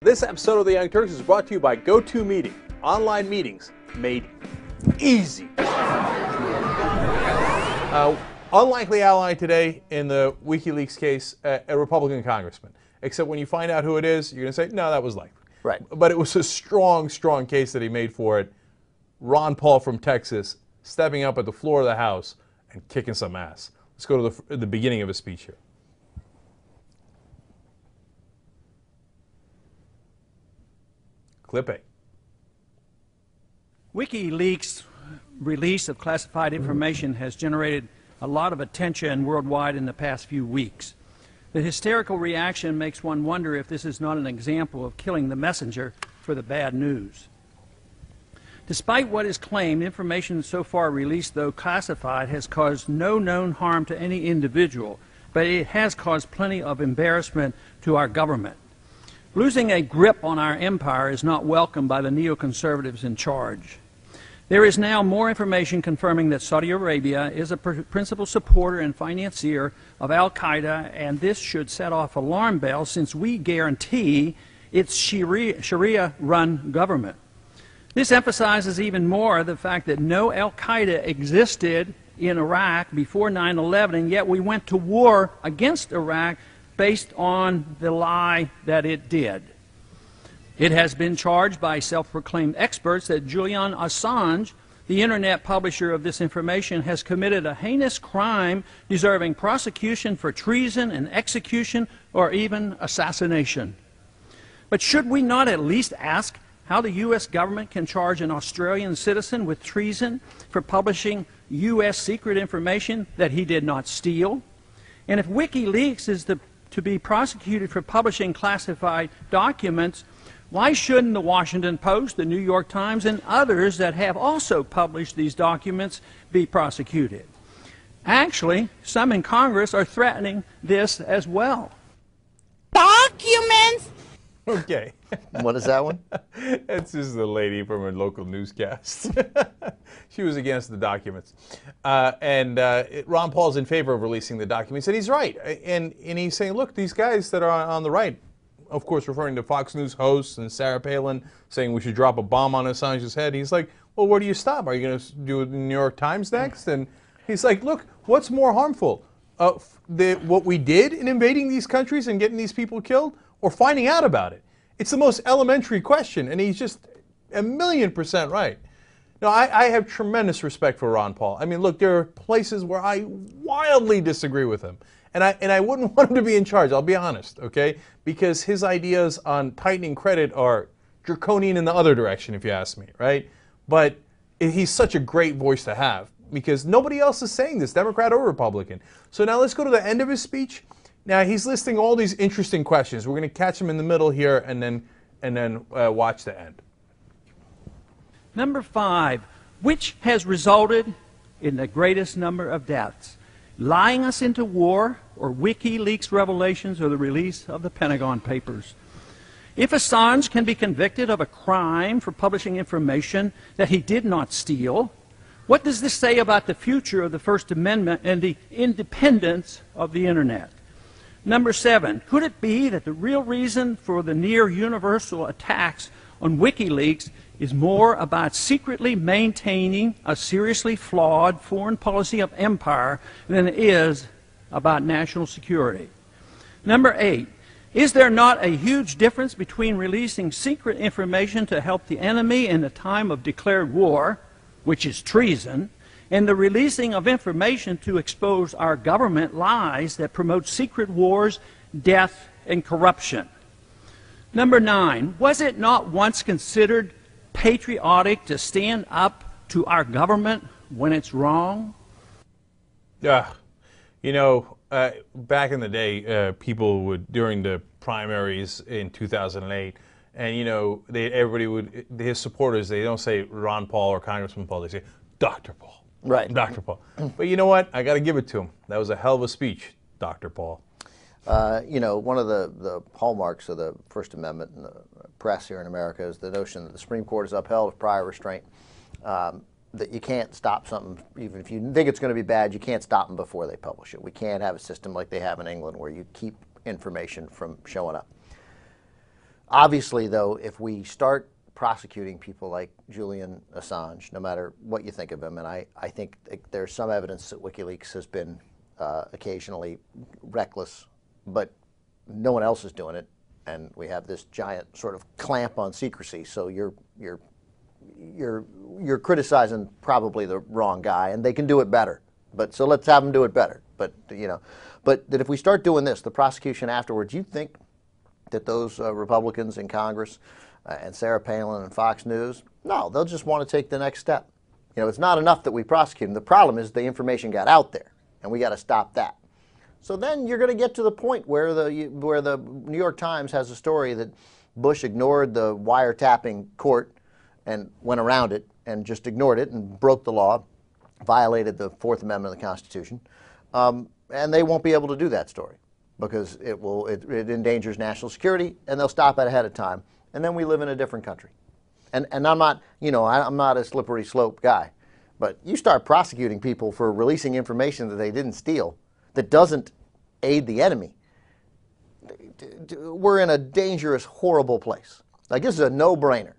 This episode of the Young Turks is brought to you by GoToMeeting, online meetings made easy. Unlikely ally today in the WikiLeaks case, a Republican congressman. Except when you find out who it is, you're going to say, no, that was likely. Right. But it was a strong, strong case that he made for it. Ron Paul from Texas stepping up at the floor of the House and kicking some ass. Let's go to the beginning of his speech here. Clip A. WikiLeaks' release of classified information has generated a lot of attention worldwide in the past few weeks. The hysterical reaction makes one wonder if this is not an example of killing the messenger for the bad news. Despite what is claimed, information so far released, though classified, has caused no known harm to any individual, but it has caused plenty of embarrassment to our government. Losing a grip on our empire is not welcomed by the neoconservatives in charge. There is now more information confirming that Saudi Arabia is a principal supporter and financier of al-Qaeda, and this should set off alarm bells since we guarantee its Sharia-run government. This emphasizes even more the fact that no al-Qaeda existed in Iraq before 9/11, and yet we went to war against Iraq based on the lie that it did. It has been charged by self-proclaimed experts that Julian Assange, the internet publisher of this information, has committed a heinous crime deserving prosecution for treason and execution or even assassination. But should we not at least ask how the U.S. government can charge an Australian citizen with treason for publishing U.S. secret information that he did not steal? And if WikiLeaks is to be prosecuted for publishing classified documents, why shouldn't the Washington Post, the New York Times, and others that have also published these documents be prosecuted? Actually, some in Congress are threatening this as well. Documents! Okay. What is that one? It's just the lady from a local newscast. She was against the documents. Ron Paul's in favor of releasing the documents, and he's right. And he's saying, look, these guys that are on the right, of course referring to Fox News hosts and Sarah Palin, saying we should drop a bomb on Assange's head. He's like, well, where do you stop? Are you going to do it in the New York Times next? And he's like, look, what's more harmful? What we did in invading these countries and getting these people killed, or finding out about it? It's the most elementary question, and he's just 1,000,000% right. Now, I have tremendous respect for Ron Paul. I mean, look, there are places where I wildly disagree with him, and I wouldn't want him to be in charge, I'll be honest, okay? Because his ideas on tightening credit are draconian in the other direction, if you ask me, right? But he's such a great voice to have, because nobody else is saying this, Democrat or Republican. So now let's go to the end of his speech. Now, he's listing all these interesting questions. We're going to catch him in the middle here and then watch the end. Number 5, which has resulted in the greatest number of deaths? Lying us into war, or WikiLeaks revelations, or the release of the Pentagon Papers? If Assange can be convicted of a crime for publishing information that he did not steal, what does this say about the future of the First Amendment and the independence of the Internet? Number 7, could it be that the real reason for the near universal attacks on WikiLeaks is more about secretly maintaining a seriously flawed foreign policy of empire than it is about national security? Number 8, is there not a huge difference between releasing secret information to help the enemy in a time of declared war, which is treason, and the releasing of information to expose our government lies that promote secret wars, death, and corruption? Number 9, was it not once considered patriotic to stand up to our government when it's wrong? You know, back in the day, people would, during the primaries in 2008, and you know, everybody would, his supporters, they don't say Ron Paul or Congressman Paul, they say Dr. Paul. Right. Dr. Paul. But you know what? I got to give it to him. That was a hell of a speech, Dr. Paul. You know, one of the hallmarks of the First Amendment in the press here in America is the notion that the Supreme Court has upheld prior restraint, that you can't stop something, even if you think it's going to be bad, you can't stop them before they publish it. We can't have a system like they have in England where you keep information from showing up. Obviously, though, if we start prosecuting people like Julian Assange, no matter what you think of him, and I think there's some evidence that WikiLeaks has been occasionally reckless, but no one else is doing it, and we have this giant sort of clamp on secrecy. So you're criticizing probably the wrong guy, and they can do it better. But so let's have them do it better. But but that if we start doing this, the prosecution afterwards, you think that those Republicans in Congress and Sarah Palin and Fox News, no, they'll just want to take the next step. It's not enough that we prosecute them. The problem is the information got out there, and we got to stop that. So then you're going to get to the point where the New York Times has a story that Bush ignored the wiretapping court and went around it and just ignored it and broke the law, violated the Fourth Amendment of the Constitution, and they won't be able to do that story because it endangers national security, and they'll stop it ahead of time, and then we live in a different country. And I'm not, I'm not a slippery slope guy, but you start prosecuting people for releasing information that they didn't steal, that doesn't aid the enemy, we're in a dangerous, horrible place. Like, this is a no-brainer.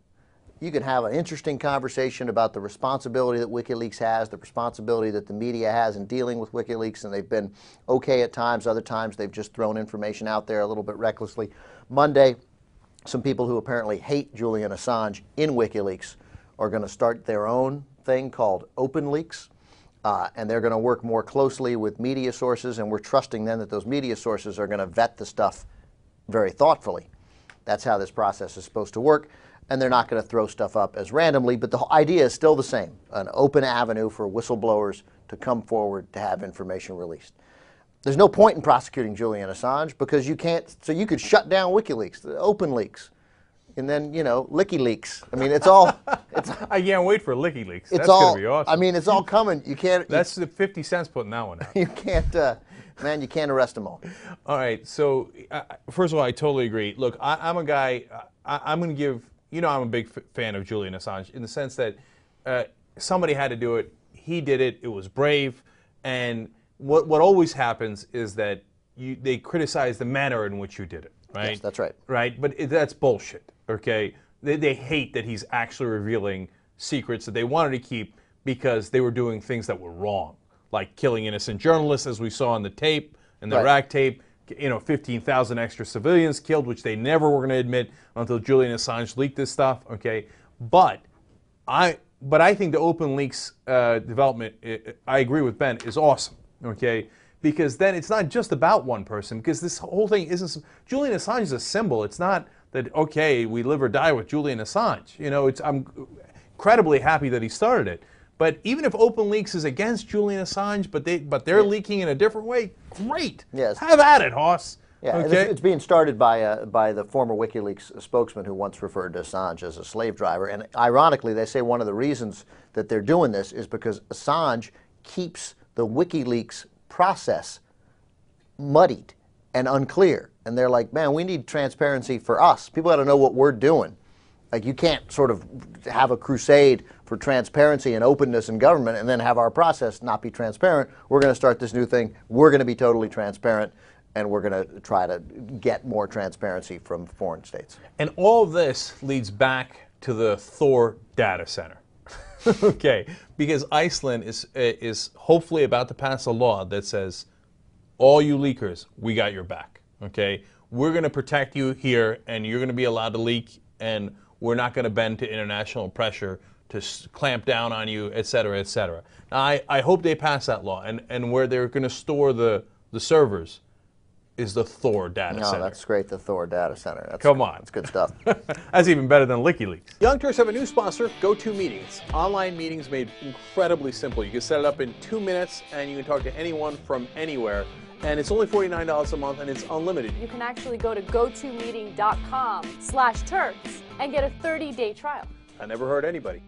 You can have an interesting conversation about the responsibility that WikiLeaks has, the responsibility that the media has in dealing with WikiLeaks, and they've been okay at times. Other times they've just thrown information out there a little bit recklessly. Monday, some people who apparently hate Julian Assange in WikiLeaks are going to start their own thing called OpenLeaks, and they're going to work more closely with media sources, and we're trusting then that those media sources are going to vet the stuff very thoughtfully. That's how this process is supposed to work. And they're not going to throw stuff up as randomly, but the idea is still the same, an open avenue for whistleblowers to come forward to have information released. There's no point in prosecuting Julian Assange because you can't, so you could shut down WikiLeaks, the open leaks, and then, LikiLeaks. I mean, it's all. I can't wait for LikiLeaks. That's going to be awesome. I mean, it's all coming. You can't. That's the 50 cents putting that one out. You can't, man, you can't arrest them all. All right, so first of all, I totally agree. Look, I'm a guy, I'm going to give, I'm a big fan of Julian Assange in the sense that somebody had to do it. He did it. It was brave. And what always happens is that they criticize the manner in which you did it, right? Yes, that's right. Right? But that's bullshit, okay? They hate that he's actually revealing secrets that they wanted to keep because they were doing things that were wrong, like killing innocent journalists, as we saw in the tape, in the Iraq tape. 15,000 extra civilians killed, which they never were going to admit until Julian Assange leaked this stuff. Okay, but I think the open leaks development, I agree with Ben, is awesome. Okay, because then it's not just about one person. Because this whole thing isn't. Julian Assange is a symbol. It's not that we live or die with Julian Assange. I'm incredibly happy that he started it. But even if OpenLeaks is against Julian Assange, but they're leaking in a different way, great. Yes. Have at it, Hoss. Yeah, okay? It's being started by the former WikiLeaks spokesman who once referred to Assange as a slave driver. And ironically, they say one of the reasons that they're doing this is because Assange keeps the WikiLeaks process muddied and unclear. And they're like, man, we need transparency for us. People got to know what we're doing. Like, you can't sort of have a crusade for transparency and openness in government and then have our process not be transparent. We're going to start this new thing. We're going to be totally transparent, and we're going to try to get more transparency from foreign states. And all of this leads back to the Thor data center. Okay, because Iceland is hopefully about to pass a law that says, all you leakers, we got your back. Okay, we're going to protect you here, and you're going to be allowed to leak, and we're not going to bend to international pressure to clamp down on you, et cetera, et cetera. Now, I hope they pass that law, and where they're going to store the servers is the Thor data center. No, that's great, the Thor data center. Come on. That's good stuff. That's even better than WikiLeaks. Young Turks have a new sponsor, GoToMeetings. Online meetings made incredibly simple. You can set it up in 2 minutes, and you can talk to anyone from anywhere. And it's only $49 a month, and it's unlimited. You can actually go to gotomeeting.com/Turks and get a 30-day trial. I never heard anybody.